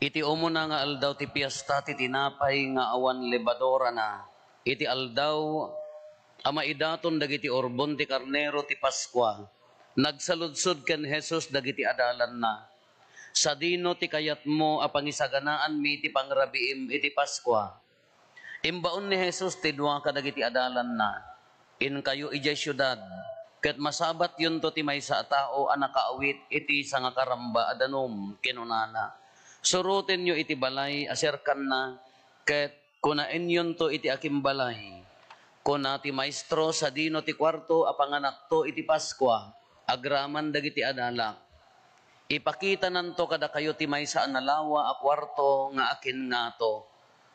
Iti umuna nga aldaw ti piyesta ti tinapay nga awan lebadora na. Iti aldaw ama idaton dagiti orbon ti karnero ti Paskwa. Nagsaludsod ken Jesus dagiti adalan na. Sa dino ti kayat mo apangisaganaan mi ti pangrabiim iti Paskwa. Imbaon ni Jesus ti dua kadagiti adalan na. In kayo ijay syudad. Ket masabat yun to ti maysa a tao a nakaawit iti sanga karamba adanom kinunana. Surutin nyo iti balay aserkan na ket kunain yun to iti akim balay. Kuna ti maestro sa dino ti kwarto apanganak to iti Paskwa agraman dagiti adalak. Ipakita nanto kada kayo ti maysa a nalawa a kwarto nga akin nga to.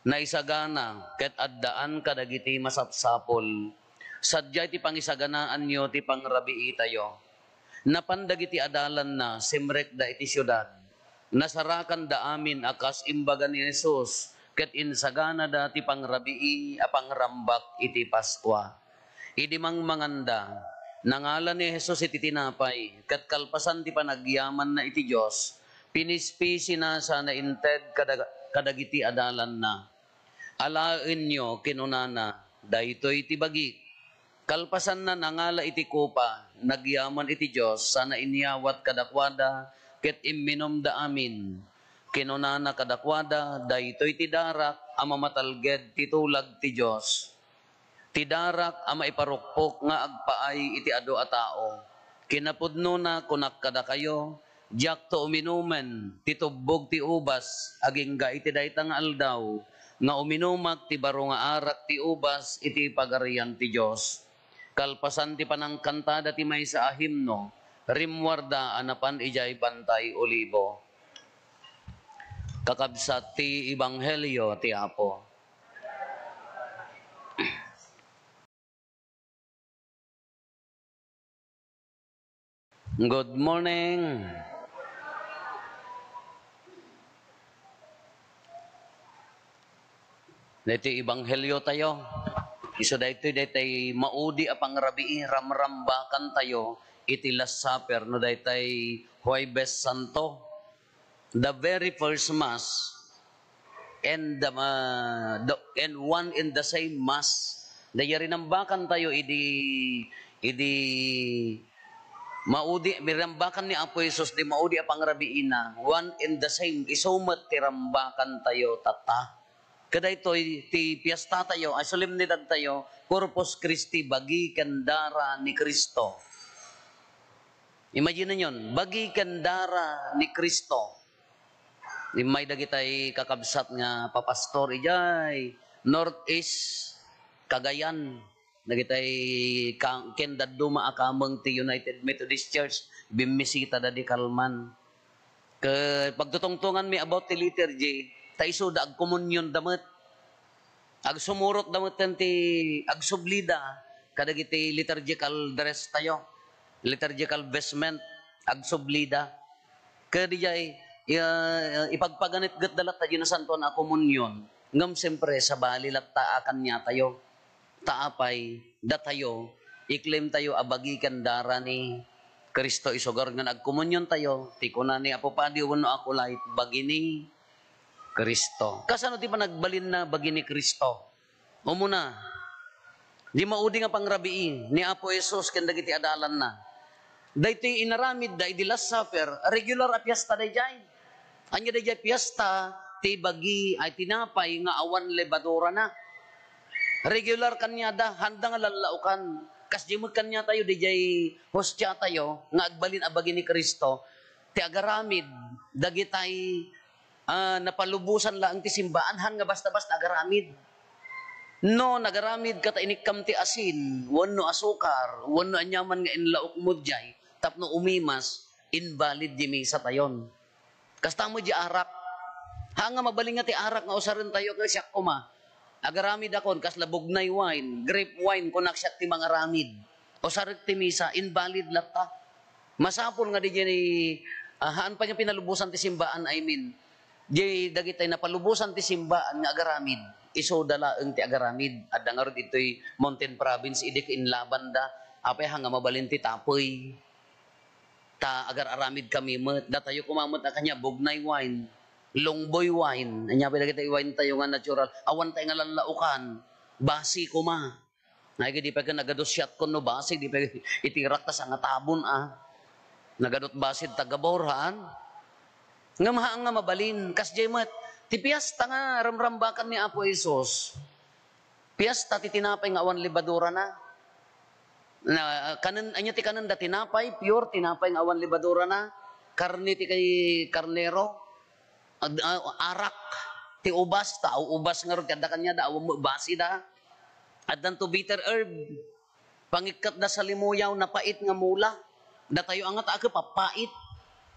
Naisagana ket addaan kadagiti masapsapol. Sadyay ti pangisaganaan nyo ti pangrabii tayo. Napandagiti adalan na simrek da iti syudad. Nasarakan da amin akas imbaga ni Jesus ket insagana da ti pangrabii a pangrambak iti Paskwa. Idi mangmanganda nangalan ni Jesus iti tinapay ket kalpasan ti panagyaman na iti Dios pinispisi na sana inted kadagiti adalan na. Alaen nyo kinunana daytoy ti bagi. Kalpasan na nangala iti kupa, nagyaman iti Diyos, sana inyawat kadakwada, ket imminom da amin. Kinunana kadakwada, daytoy ti darak, ama matalged titulag ti Diyos. Ti darak, ama iparukpok nga agpaay iti ado a tao. Kinapudno na kunak kada kayo, diak to uminumen, titubbog ti ubas, agingga iti daytang aldaw, nga uminumak ti baro nga arak ti ubas, iti pagarian ti Diyos. Kalpasan ti panangkantada ti maysa a himno, rimwarda anapan ijay bantay olibo. Kakabsat ti Ebanghelyo ti Apo. Good morning. Dito Ebanghelyo tayo. Iso daytoy maudi a pangrabii ramrambakan tayo iti Last Supper no daytay Huwebes Santo. The very first mass and one in the same mass. Dayari nambakan tayo idi maudi mirambakan ni Apo Jesus di maudi a pangrabii na one in the same isumet ti rambakan tayo tata. Kada ito, ti piyesta tayo, ay solemnidad tayo, Corpus Christi, bagi kandara ni Kristo. Imagine nyo, bagi kandara ni Kristo. May dagitay kakabsat nga papastor, ijay, Northeast, Cagayan, dagitay kendaduma akamang ti United Methodist Church, bimisita da di Kalman. Pagtutungtungan mi about the liturgy, tayo da agkomunyon damat. Ag sumurot damat ti agsublida kadagiti liturgical dress tayo. Liturgical vestment agsublida. Kadijay ipagpaganit gat dalat tayo na santo na komunyon. Ngam siyempre sa bali lataakan niya tayo. Taapay da tayo iklim tayo abagi kandara ni Kristo isogar nga agkomunyon tayo. Tikuna ni Apo Padi wano ako light bagini Kristo. Kasano ti pa nagbalin na bagi ni Kristo? Umuna, di maudi nga pangrabii ni Apo Jesus ken dagiti adalan na. Daytoy inaramid da iti Last Supper, regular a piyesta dayjay. Anya dayjay piyesta ti bagi ay tinapay nga awan lebadora na. Regular kanya da handa nga lalaukan. Kas jimod kanya tayo dayjay hostya tayo nga agbalin a bagi ni Kristo. Ti agaramid dagitay napalubusan lang ti simbaan han nga basta-basta agaramid. No, nagaramid ka ta inikam ti asin, wano asukar, wano anyaman nga inlaok mudjay, tapno umimas, invalid di misa tayon. Kasta mo di arak. Hanga mabaling nga ti arak nga usarin tayo kasi siyak kuma. Agaramid akon, kas labugnay wine, grape wine, kunak siyak ti mga ramid. Usarit ti misa, invalid lata. Masapon nga di dyan haan pa niya pinalubusan ti simbaan, I mean, di dagitay napalubusan ti simbaan nga agaramid. Iso dala ang ti agaramid. At nga rin ito'y Mountain Province, idik in Labanda, apay hanga mabalin ti tapoy. Ta agar aramid kami, da tayo kumamot na kanya, bugnay wine, Longboy wine. Anya pa kita wine tayo nga natural. Awan tayo nga lanlaukan. Basi ko ma. Nga di pa ka nagadot shot ko no basi. Di pa itirak ta sa nga tabon Nagadot basid tagaborhan. Nga maha nga mabalin. Kas jemat. Ti piyasta nga ramrambakan ni Apo Isos. Piyasta ti tinapay nga awan libadura na. Anya ti kanan da tinapay. Pure tinapay nga awan libadura na. Karne ti kay karnero. Arak ti ubas ta ubas nga ron kada kanya da basi da addan to bitter herb pangikat da sa limuyaw na pait nga mula da tayo angat aga papait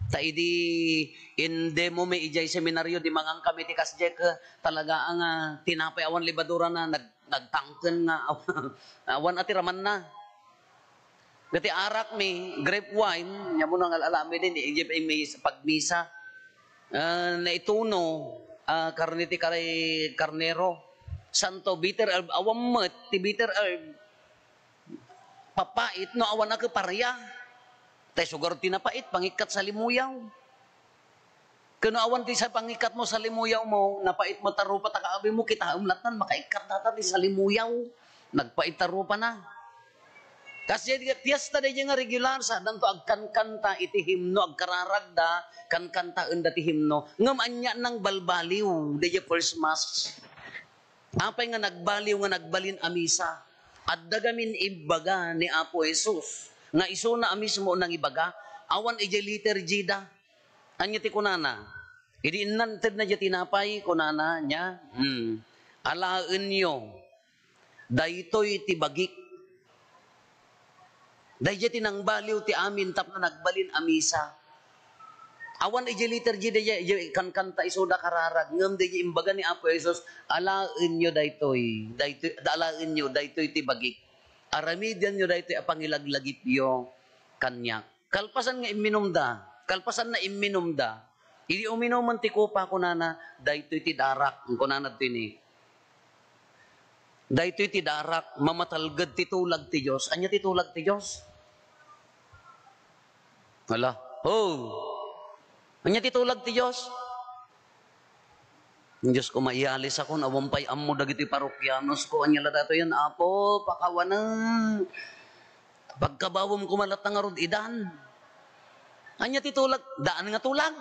ta idi inde mo may ijay seminaryo di mangang kami ti kasjek talaga ang tinapay awan libadura na nagtangken nga awan ati raman na gati arak mi grape wine nya mo nang alami din ijay may pagmisa na ituno karne ti kay karnero santo bitter herb awam ti bitter herb papait no awan ka parya tay sugar tinapait pangikat sa limuyaw kuno awan ti sa pangikat mo sa limuyaw mo napait mo tarupa ta kaabi mo kita umlatan makaikat data ti sa limuyaw nagpait tarupa na kasi tiyasta da nga regular sa danto agkankanta iti himno agkararagda kankanta enda ti himno ngem anya nang balbaliw da first mass apay nga nagbaliw nga nagbalin a misa adda gamin ibaga ni Apo Jesus nga iso na mismo nang ibaga awan ije liturgy da anya ti kunana idi innanted na jati tinapay kunana nya alaen nyo daytoy ti bagik dahil tinang baliw ti amin tap na nagbalin amisa. Awan iji liturgy dahil kankanta isoda kararag. Ngam dahil imbaga ni Apo Jesus, alaen nyo daytoy. Alaen nyo daytoy ti bagik. Aramidyan nyo daytoy apangilaglagip yo kanyak. Kalpasan nga iminumda. Kalpasan na iminumda. Ili uminuman ti kupa kunana, daytoy ti darak. Ang kunana ito ni. Daytoy ti darak, mamatalgad ti tulag ti Diyos. Anya ti tulag ti Diyos? Wala. Anya ti tulag ti Diyos? Ang Diyos ko maialis ako, nawampay ammo dagiti parokyanos ko. Anya ladato yan, Apo, pakawanan. Pagkabawom ko malat nga rod idan. Anya ti tulag? Daan nga tulag.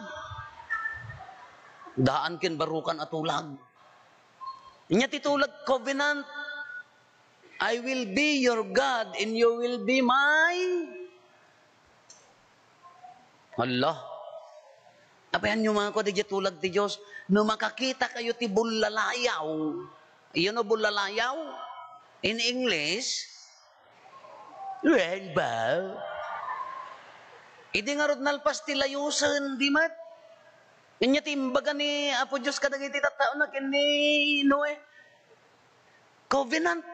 Daan ken barukan at tulag. Anya ti tulag, covenant. I will be your God and you will be my Allah. Apayan nyo mga ko, di tulag ti Diyos, no makakita kayo ti bulalayaw. Iyon o bulalayaw? In English, well, ba? Idi nga rod nalpas ti layusan, di mat? Inya ti imbaga ni Apo Diyos kadagiti tattao na kini Noe. Covenant.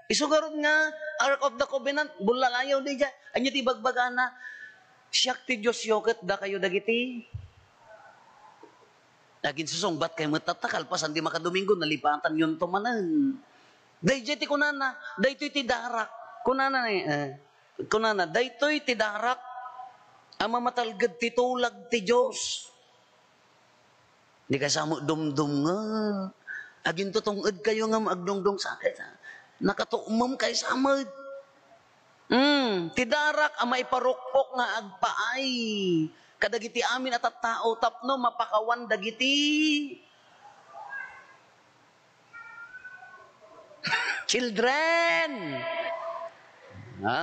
Isugarod nga, Ark of the Covenant, bulalayaw di dyan. Anya ti bagbaga na, siyak ti Diyos yoket da kayo dagiti. Lagin susungbat kayo matatakal pasan di makadomingo, nalipatan yun tumanan. Dahil ti kunana, dahil ti darak. Kunana, dahil ti darak, ang mamatalgad ti tulag ti Diyos. Di ka samo dumdum nga. Agin tutungod kayo nga magdungdung sa akin. Nakatuumam kayo sa amad. Tidarak ang maiparukpok nga agpaay. Kadagiti amin at tao tapno mapakawan dagiti. Children!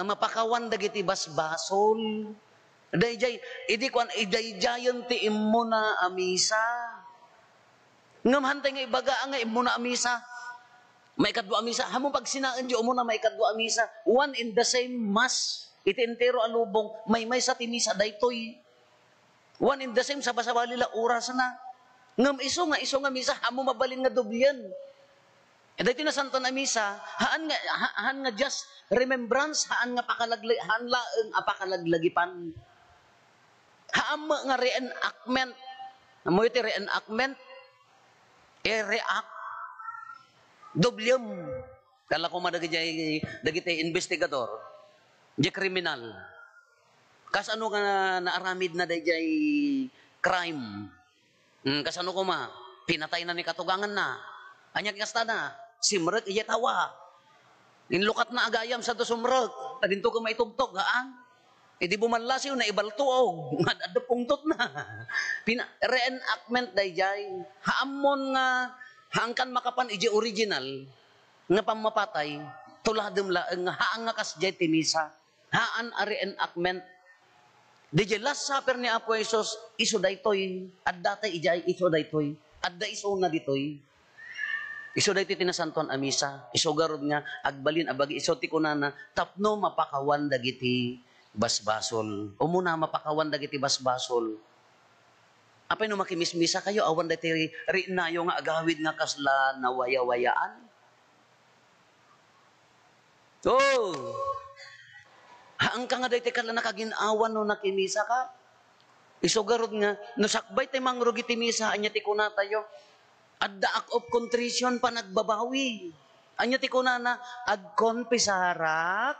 Mapakawan dagiti basbasol. Idayjayan ti immo na amisa. Ngam hantay nga ibaga nga immo na amisa. May kadwa misa. Hamong pag sinaan di umuna may kadwa misa. One in the same mass. Iti entero alubong. May sa timisa daytoy. One in the same sabasabali la oras na. Ngam iso nga misa. Hamong mabalin nga dublian. E daytoy na santo na misa. Haan nga just remembrance. Haan laeng apakalaglagipan. Haan nga reenactment. Mo iti reenactment. React. Doblem. Kala ko dagiti investigador. Di kriminal. Kas ano nga naaramid na dayjay crime. Kasano ko ma, pinatay na ni katugangan na. Anyag kasta na, simrek iya tawa. Inlukat na agayam sa to sumrek. Tadinto ka maitugtog, haan? Di bumalasiw na ibaltuog. Nga adapungtot na. Reenactment dayjay. Haamon nga, haangkan makapan iji original, nga pamapatay, tuladem laeng nga haang nga kasjay timisa. Haan a reenactment. Diyay last supper ni Apo Jesus, iso daytoy. Adda tay ijay, iso daytoy. Adda iso na ditoy. Iso daytoy tinasantuan a misa. Iso garod nga, agbalin abagi iso ti kunana, tapno mapakawan dagiti basbasol. Umuna mapakawan dagiti basbasol. Apay no makimismisa kayo, awan dati rinayo nga agawid nga kasla na waya-wayaan. Oh! Haang ka nga dati kala nakaginawan no nakimisa ka. Isugarod nga, no sakbay tayo mangrugi ti misa, anya ti kuna tayo, at the act of contrition pa nagbabawi. Anya ti kuna na, agkonpisarak,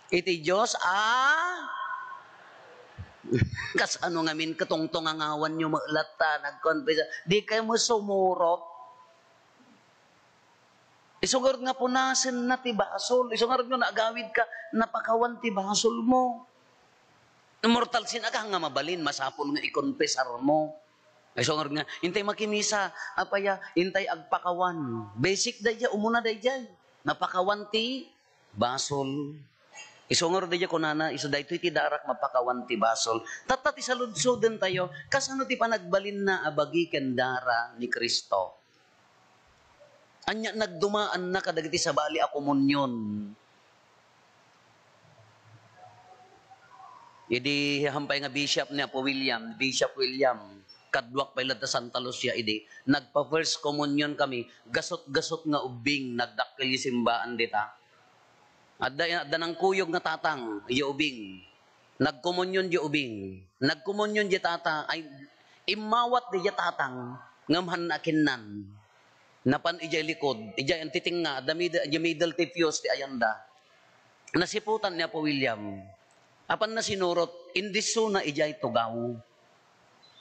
iti Diyos, kas ano nga min katungtong ang awan nyo maulata, nagkonfess, di kayo mo sumurot. Isugarod nga punasin na ti basol. Isugarod nga naagawid ka, napakawan ti basol mo. Immortal sin aga nga mabalin, masapol nga ikonfessar mo. Isugarod nga, intay makimisa, apaya, intay agpakawan. Basic dayja, umuna dayja. Napakawan ti basol. Isungor dayja kunana, iso daytoy ti darak mapakawan ti basol. Tatat isaludsoden tayo, kasano ti panagbalin na abagi ken dara ni Kristo. Anya nagdumaan na kadagiti sabali a komunyon. Idi hampay nga bishop ni Apo William, Bishop William, kadwak pay ta Santa Lucia idi, nagpa first communion kami, gasot-gasot nga ubing nagdakkel yung simbaan dita. Adda nang kuyog nga tatang, iyo ubing. Nagkomunyon di ubing. Nagkomunyon di tata, ay imawat di tatang, ngamhan na kinnan. Napan ijay likod, ijay ang titing nga, the middle tipios di ayanda. Nasiputan niya po William. Apan na sinurot, indiso na ijay tugaw.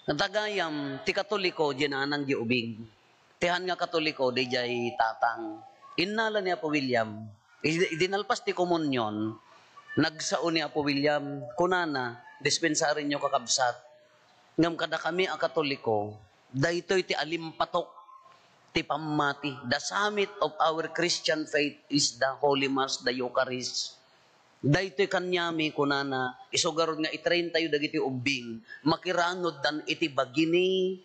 Natagayam, ti Katoliko, dinanang di ubing. Tihan nga Katoliko, di ijay tatang. Innala niya po William. Idinalpas ti komunyon, nagsaon ni Apo William, kunana, dispensarin nyo kakabsat. Ngam kada kami ang Katoliko, daytoy ti alimpatok, ti pamati. The summit of our Christian faith is the Holy Mass, the Eucharist. Daytoy kanyami, kunana, isugarod nga itrain tayo dagiti ubing, makiranod dan iti bagini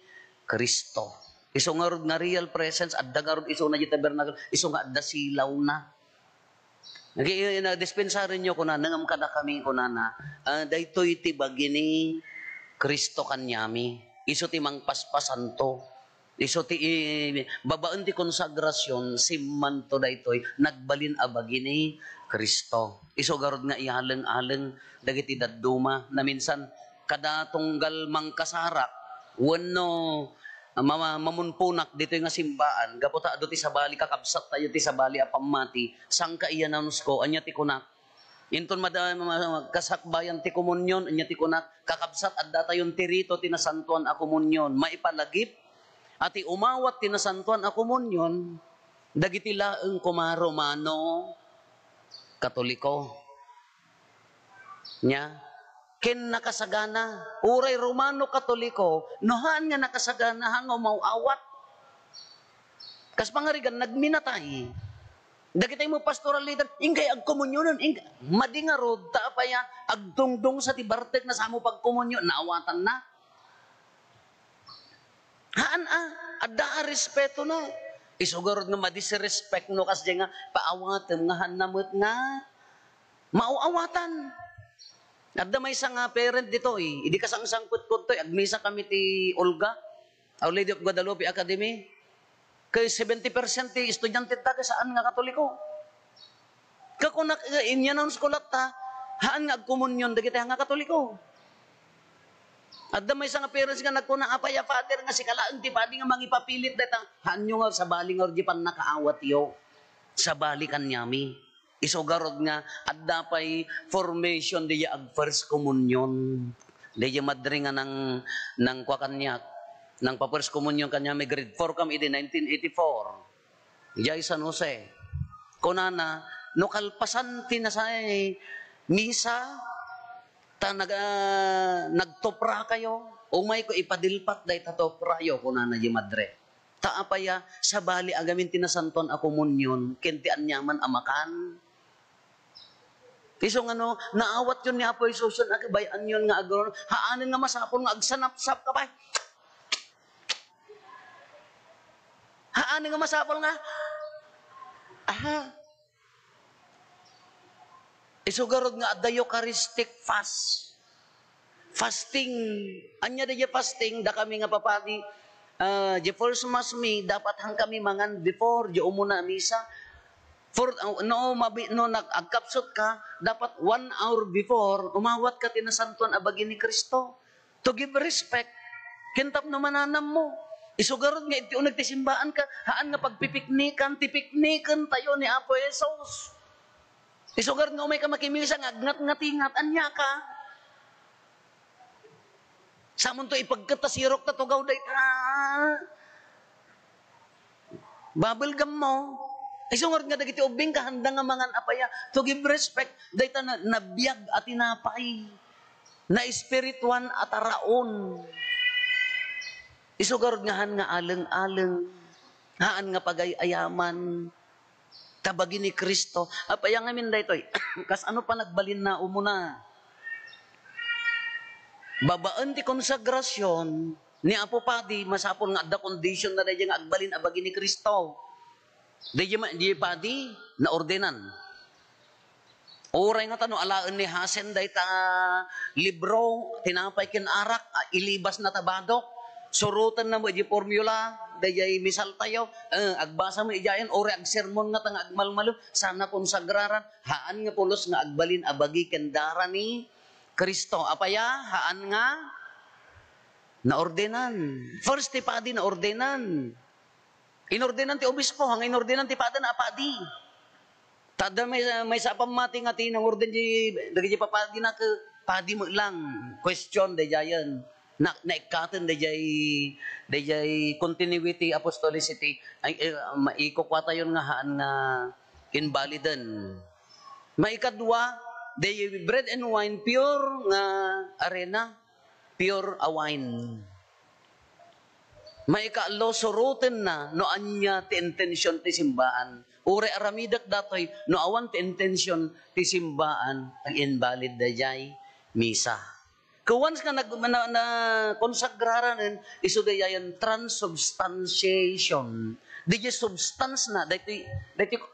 Kristo. Isungarod nga real presence, at dagarod iso na di tabernacle, iso nga adda silaw na. Dispensarin nyo kuna, nangam kada kami kuna na, daytoy ti bagini Kristo kanyami. Iso ti mangpaspasan to. Iso ti babaan ti konsagrasyon, simman to daytoy, nagbalin a bagini Kristo. Iso garod nga ihaleng-aleng, dagiti dadduma, na minsan, kada tunggal mangkasarak, wano, mamunpunak dito nga simbaan, gaputa ado ti sabali kakabsat tayo ti sabali a pamati, sangka iya nanus ko, anya ti kunak. Inton kasakbayan ti komunyon, anya ti kunak, kakabsat adda tayon ti rito tinasantuan a komunyon, maipalagip, ati umawat tinasantuan a komunyon, dagiti laeng kuma Romano, Katoliko. Nya, ken nakasagana, uray Romano Katoliko, nohan nga nakasagana hangaw mauawat. Kas pangarigan, nagminatay. Dagitay mo pastoral leader, ingay agkomunyonon, madingarod, taapaya, agdungdong sa tibartek na sa mo pagkomunyon, naawatan na. Haan adda respeto no. Isugarod nga madisrespect no, kasi nga paawatan nga hanamot nga, mauawatan. Adda may isang parent dito idi kasang-sangkot-kot to, agmisa kami ti Olga, Our Lady of Guadalupe Academy, kay 70% ti estudyante taga saan nga Katoliko. Kakunak inyanon skulat ta, haan nga agkomunyon dagiti nga Katoliko. Adda may isang parents nga nagkuna apaya father nga si kalaang ti padi nga mangipapilit datang haan nyo nga sa bali nga ordi pan nakaawat yo. Sa bali kanyami. Isugarod nga, at dapay formation diya ag first communion. Diya madri nga ng kwa kanyak. Nang pa-first communion kanya may grade 4 kami di 1984. Ijay San Jose. Kunana, no kalpasan tinasay misa, nagtopra kayo, umay ko ipadilpat day tatoprayo kunana di madre. Taapaya, sa bali agamin tinasanton a komunyon, kentian nyaman amakan. Isong naawat yun ni Apoy Susan, agabayan yun nga agron, haanin nga masapon nga agsanap-sap ka ba? Haanin nga masapon nga, isugarod nga the Eucharistic fast. Fasting. Anya da fasting, da kami nga papadi, the first mass me, dapat hang kami mangan before, di umuna misa. For, no nag-agkapsot ka, dapat 1 hour before, umawat ka tinasantuan abagi ni Kristo. To give respect. Kintap na mananam mo. Isugarod nga, iti nagtisimbaan ka, haan nga pagpipiknikan, tipiknikan tayo ni Apo Jesus. Isugarod nga umay ka makimisa, ngat-ngatingat, anya ka. Samon to ipagkatasirok na tugaw day ka. Babelgam mo. Isungod nga dagiti ubing kahanda nga mangan apaya to give respect dayta na nabiyag at tinapay na espirituan at araon. Isugarod nga han nga aleng-aleng haan nga pagayayaman tabagi ni Kristo. Apaya nga min daytoy kas ano pa nagbalin na umuna. Babaan ti konsagrasyon ni Apo Padi masapon nga adda condition na dayang agbalin abagi ni Kristo. Di padi na ordenan. Oray nga tanong, alaan ni Hasen day ta libro, tinapay kinarak, ilibas na tabadok, surutan na mo di formula, day misal tayo, agbasa mo ijayan, oray ag sermon nga tang agmalmalo, sana konsagraran, haan nga pulos nga agbalin abagi kendara ni Kristo. Apaya, haan nga na ordenan. First ti padi na ordenan. Inordenan ti obispo, hang inordenan ti pada na apadi. Tada may sa pamati nga tinang orden di papadi na ke padi mo lang. Question de jayan. Naikatan de jay continuity apostolicity ay maikukwata yon nga haan nga invalidan. Maikadwa, de bread and wine pure nga arena, pure a wine. Maikalo surutin na no anya ti intention ti simbaan. Ure aramidak datoy no awan ti intention ti simbaan ang invalid da jay misa. Once ka na konsagraran iso da yan transubstantiation. Di jay substance na dati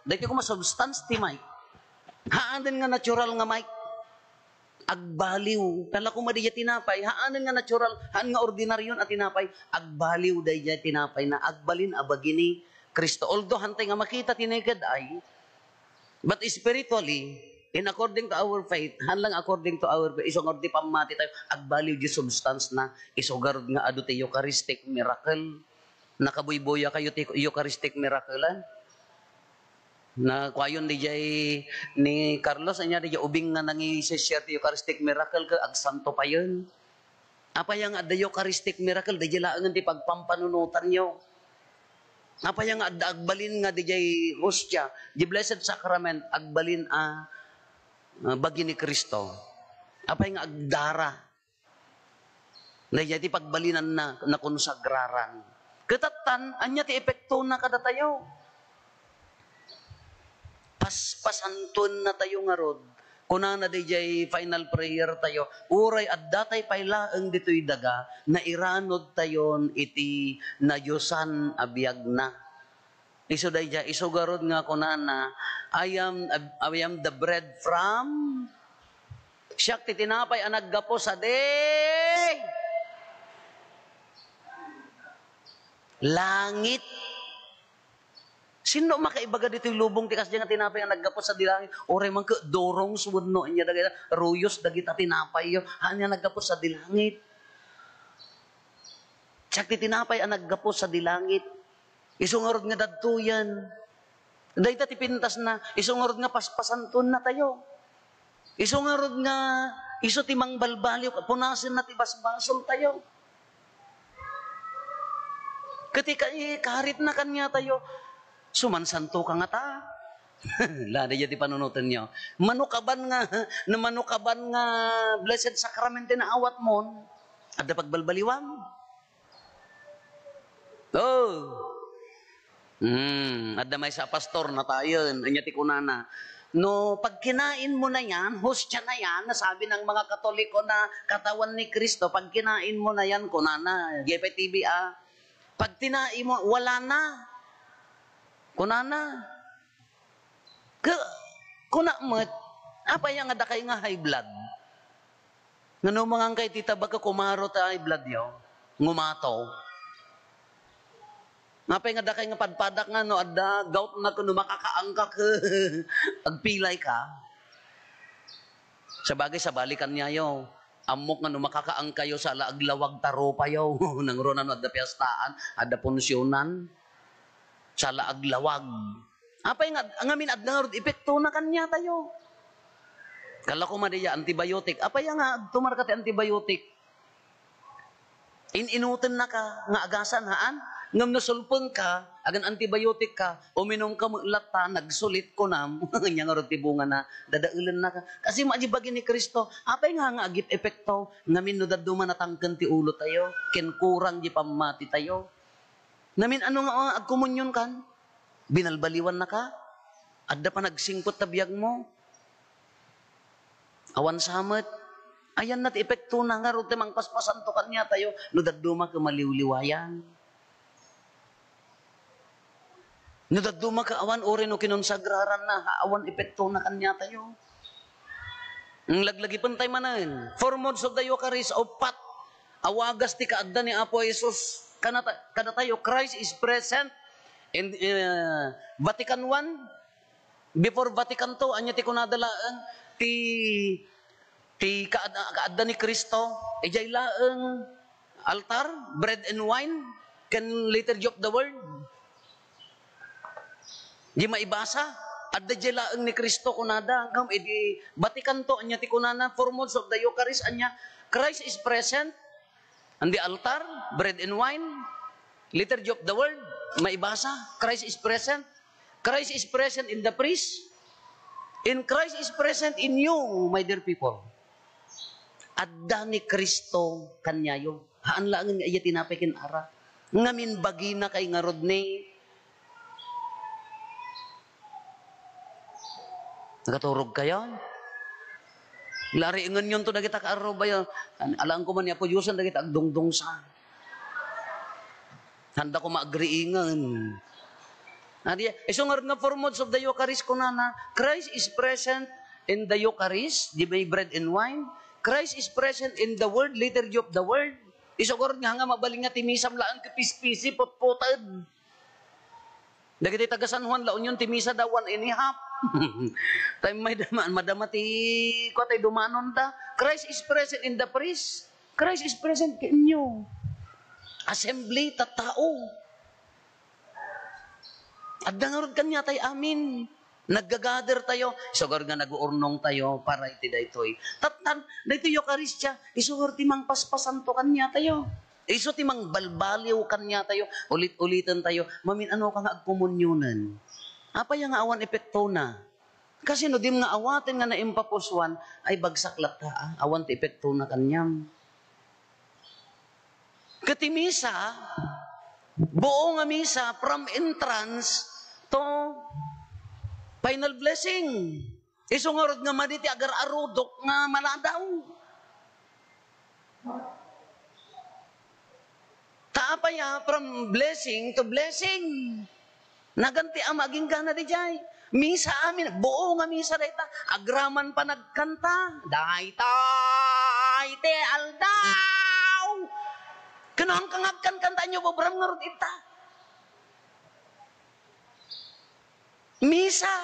ko ma-substance ti mic. Haan din nga natural nga mic. Agbaliw. Kala ko madya tinapay, haanan nga natural, haan nga ordinaryon at tinapay, agbaliw dayja tinapay na agbalin abagi ni Kristo. Although hantay nga makita tinigad ay, but spiritually, in according to our faith, han lang according to our faith, isong ordi pamati tayo, agbaliw di substance na, isugarod nga ado ti Eucharistic miracle. Nakabuyboya kayo ti Eucharistic miracle. Na kwayon di jay ni Carlos anya di ubing nga nangi-share ti Eucharistic miracle ka ag santo pa yun. Apa yang adda Eucharistic miracle di laangan ti pagpampanunutan nyo. Apa yang adda agbalin nga di jay hostia, di blessed sacrament agbalin bagi ni Kristo. Apa yang agdara. Di ti pagbalinan na konsagraran. Ketatan anya ti epekto na kada tayo. Paspasantun na tayo nga rod. Kunana di jay final prayer tayo. Uray at datay pailaeng dito'y daga na iranod tayon iti nayusan abiyag na. Iso day jay, iso garod nga kunana, I am the bread from siyak ti tinapay ang naggapo sa day. Langit. Sino makaibaga dito yung lubong tikas diyan nga tinapay ang naggapot sa dilangit? Oray man ka dorong suwodno niya dagita ruyos dagita tinapay yo hanya naggapot sa dilangit. Siyak ti tinapay ang naggapot sa dilangit. Isungorod nga dadtuyan. Dayta ti pintas na isungorod nga paspasanton na tayo. Isungorod nga iso ti mangbalbaliw punasin na ti basbasol tayo. Ketika karit na kanya tayo, sumansanto ka nga ta. Lada jadi panunutan niyo. Manukaban nga blessed sacrament na awat mo. Ada pagbalbaliwan. Oh. Ada may sa pastor na tayo, anya ti kunana. No, pag kinain mo na yan, hostya na yan, nasabi ng mga Katoliko na katawan ni Kristo, pag kinain mo na yan, kunana, GPTV pag tinain mo, wala na. Kunana. Kuna mo, apa yung ada kay nga high blood? Ngano mga kay tita baga kumaro ta high blood yo? Ngumato. Ngapay nga da kay nga padpadak nga no adda gout na kuno makakaangka ka agpilay ka. Sa bagay sa balikan niya yo. Amok nga no makakaangka yo sa laaglawag taro pa yo. Nang ronan no adda piyestaan, adda punsyonan. Sa laaglawag. Apay nga ngamin adda nga epekto na kanya tayo. Kala ko madiya antibiotic. Apay nga tumar ka ti antibiotic. Inutan na ka nga agasan haan. Ngam nasulpon ka, agan antibiotic ka, uminom ka lata, nagsulit ko na, nga nga tibunga na, dadailan na ka. Kasi maajibagi ni Kristo, apay nga agip epekto, ngamin no daduma natangkan ti ulo tayo, kenkurang di pamati tayo. Namin ano nga agkumunyon kan? Binalbaliwan na ka? Adda pa nagsingkot tabiyag mo? Awan samet. Ayan nat epekto na nga, ro timang paspasan to kanya tayo, no daduma ka maliwliwayan. Nadaduma ka awan ori no kinonsagraran na awan epekto na kanya tayo. Ang laglagi pantay manan. 4 months of the Eucharist o pat awagas ti kaadda ni Apo Jesus kada tayo Christ is present in Vatican I before Vatican II anya ti kunadalaan ti kaadda ni Kristo ejay laeng altar bread and wine ken liturgy of the word. Di maibasa. Adda jelaeng ni Kristo kunada. Hanggang edi Vatican to anya ti kunana 4 months of the Eucharist anya Christ is present on the altar, bread and wine, liturgy of the word. Maibasa. Christ is present. Christ is present in the priest. And Christ is present in you, my dear people. Adda ni Kristo kanyayo. Haan lang nga iya tinapay kin ara. Ngamin bagi na kay nga rodney. Nakaturog kayo? Lari ingon yun to na kita kaaro ba yun? Alam ko man niya po yusan na kita agdungdung sa. Handa ko maagriingan. Isungar nga 4 months of the Eucharist ko na Christ is present in the Eucharist, di ba bread and wine? Christ is present in the word, liturgy of the word. Isungar nga mabaling nga timisam laan kapispisi potpotad. Dagiti taga San Juan laon yun timisa daw 1.5. Tayo may madamati ko tayo dumanon ta. Christ is present in the priest. Christ is present in you. Assembly, tatao. At dangarod kanya tayo amin. Naggagather tayo. Sugar nga nag-uurnong tayo para iti daytoy. Tatan, dayto Eucharistia. Isugar timang paspasan to kanya tayo. Iso timang balbaliw kanya tayo. Ulit-ulitan tayo. Mamin ano ka nga agkomunyonan. Apa yung awan epekto na? Kasi no, dim nga awatin nga na impapuswan, ay bagsaklat ka, awan ti epekto na kanyam. Katimisa, buo nga misa, from entrance to final blessing. Isungarod nga maditi agar arudok nga maladaw. Taapaya from blessing to blessing. Naganti ang maging gana di jay. Misa amin, buo nga misa dayta. Agraman pa nagkanta. Daytay te aldaw. Kanang kangagkan kanta nyo, babram nga rin ita. Misa,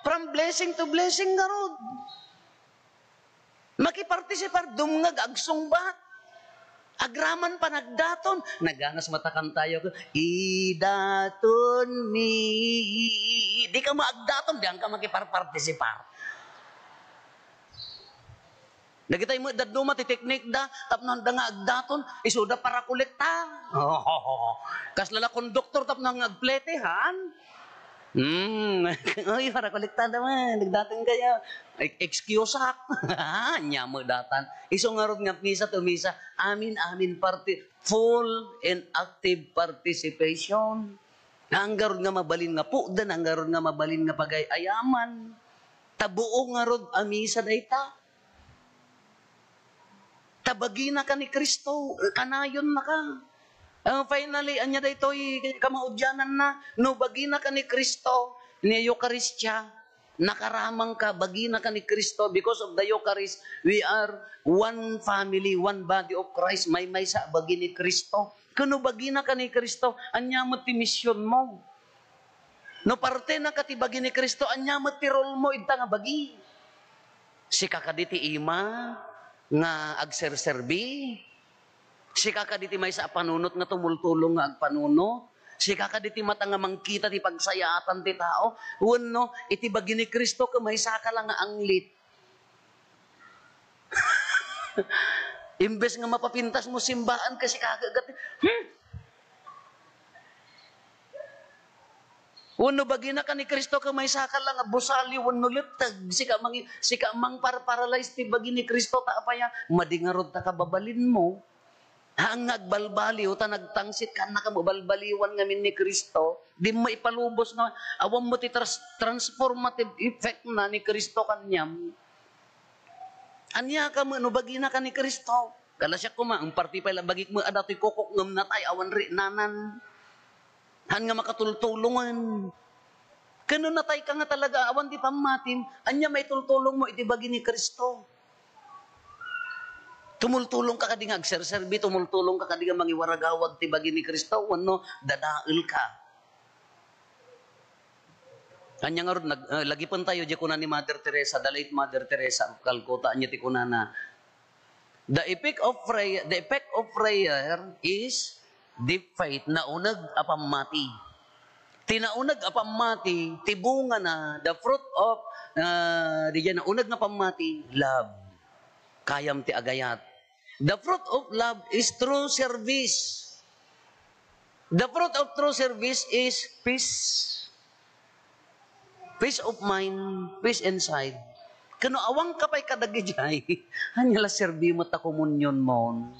from blessing to blessing nga rin. Makipartisipar, dumngag, agsungbat. Agraman pa nagdaton. Naganas matakan tayo. Idaton mi. Di ka maagdaton. Diyan ka makiparpartisipar. Dagitay mo daduma ti teknik da tapno da nga agdaton isuda para kolekta. Oh, kas lala konduktor tapno nga agpletehan. Ay, para kolekta naman. Nagdatan kaya. Excuse ak. Nya mo datan. Iso nga ron nga misa to misa. Amin full and active participation. Hanggaron nga mabalin nga po. Dan hanggaron nga mabalin nga pagay-ayaman. Tabuo nga ron amisa da ita. Tabagi na ka ni Kristo, kanayon na ka. Finally, anya da ito'y kamaudyanan na, no, bagi na ka ni Kristo, ni Eucharistya, nakaramang ka, bagi na ka ni Kristo, because of the Eucharist, we are one family, one body of Christ, may sa bagi ni Kristo. Kano bagi na ka ni Kristo, anya mo ti mission mo. No, parte na ka ti bagi ni Kristo, anya mo ti role mo, ita nga bagi. Si kakaditi ima, nga agserserbi, si kakaditi may sa panunot nga tumultulong nga agpanunot, si kakaditi mata nga mangkita ti pagsayatan ti tao, wano, iti bagi ni Kristo ka may saka lang nga anglit. Imbes nga mapapintas mo simbahan kasi kagagat, wano bagi na ka ni Kristo ka may saka lang busali wano litag sika mang paralyzed ti bagi ni Kristo ta apaya madingarod ta kababalin mo hangag balbaliw ta nagtangsit ka na ka mo balbaliwan ngamin ni Kristo di mo ipalubos nga awam mo ti transformative effect na ni Kristo kanyam anya ka mo no bagi na ka ni Kristo kala siya kuma ang parti pa bagi mo adatoy kokok ngam natay awan ri nanan han nga makatultulungan. Kano natay ka nga talaga, awan di pamatim, anya may tultulong mo, itibagi ni Kristo. Tumultulong ka kadi nga agserserbi, tumultulong ka kadi nga mangiwaragawag tibagi ni Kristo, wano, dadail ka. Anya nga ron, lagi pun tayo, di kunan ni Mother Teresa, the late Mother Teresa, Calcutta, anya ti kunana. The effect of prayer is deep faith na unag apamati. Tinaunag apamati, tibunga na, the fruit of, na unag na pamati, love. Kayam ti agayat. The fruit of love is true service. The fruit of true service is peace. Peace of mind, peace inside. Kano awang kapay kadagijay, hanyala serbi mo ta komunyon mo.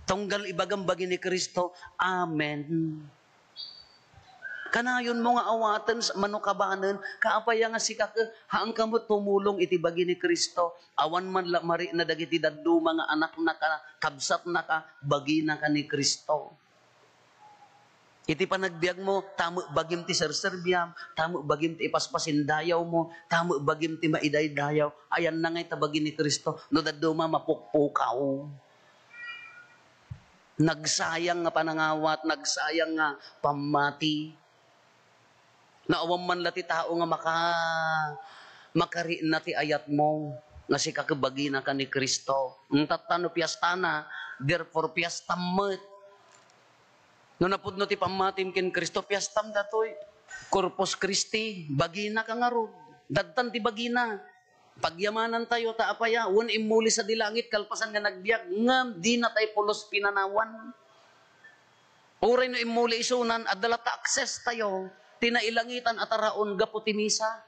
Tunggal ibagang bagi ni Kristo. Amen. Kanayon mo nga awatan manukabanan, kaapaya nga si haang ka mo tumulong iti bagi ni Kristo. Awan man mari na dagiti daddu mga anak na ka, kabsat na ka, bagi na ka ni Kristo. Iti panagbiag mo, tamo bagim ti serserbiam, tamo bagim ti ipaspasin dayaw mo, tamo bagim ti maiday dayaw, ayan na nga itabagi ni Kristo, no daddu mapukpukaw. Nagsayang nga panangawat, nagsayang nga pamati. Naawam man lati tao nga makari na ti ayat mo, nga si kakabagi na ka ni Kristo. Ang tatano piyastana, therefore piyastammet. No napudno ti pamatim ken Kristo, piyastam datoy. Corpus Christi, bagi na ka nga ron. Dadtan ti bagi na. Pagyamanan tayo ta apaya, un imuli sa dilangit kalpasan nga nagbiag ngam di na tay pulos pinanawan. Uray no imuli isunan adala ta access tayo tinailangitan ataraon gaputi misa.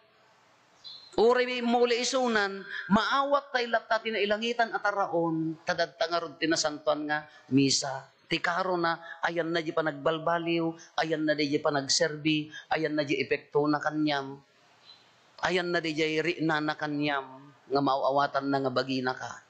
Uray imuli isunan maawat tay latta tinailangitan ataraon tadadta nga rod tinasantuan nga misa. Tikaro na ayan na di pa nagbalbaliw, ayan na di pa nagserbi, ayan na di epekto na kanyam. Ayan na di jay ri na kanyam nga mauawatan na nga bagi na ka.